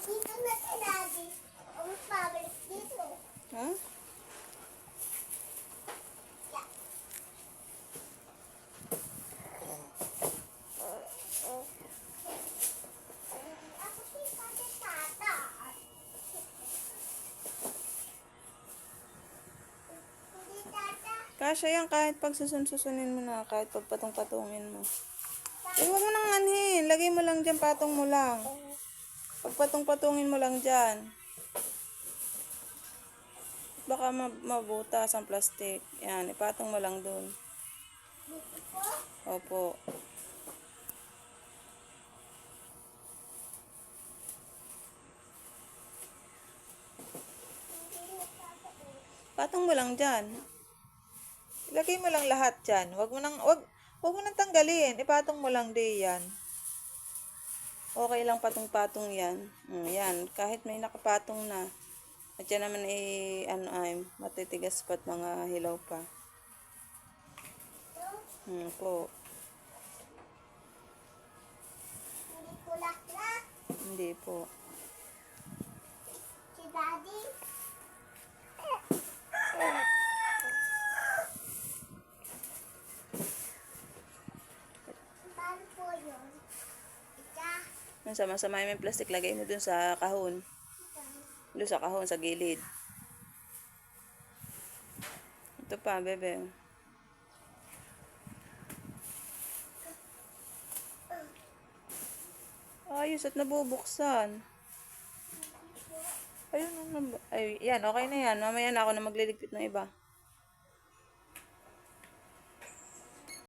Dito na si Daddy. Ang pabalik dito. Ha? Ako si Kate Tata. Hindi Tata. Kasya yan kahit pag susunin mo na, kahit pag patong-patungin mo. Eh, huwag mo nang anhin. Lagay mo lang dyan, patong mo lang. Pag patong-patungin mo lang dyan. Baka mabutas ang plastic. Yan, ipatong mo lang dun. Dito po. Opo. Hindi na Tata. Patong mo lang dyan. Ilagay mo lang lahat dyan. Wag mo nang tanggalin. Ipatong mo lang di yan. Okay lang patong-patong yan. Yan. Kahit may nakapatong na. At yan naman ay matitigas pa't mga hilaw pa. Po. Hindi kulak-lak. Hindi po. Si Daddy. Paano po yun? Yung sama-sama yung plastic, lagay mo dun sa kahon. Doon sa kahon, sa gilid. Ito pa, bebe. Ayos at nabubuksan. Ayun, ay, yan, okay na yan. Mamaya na ako na magliligpit ng iba.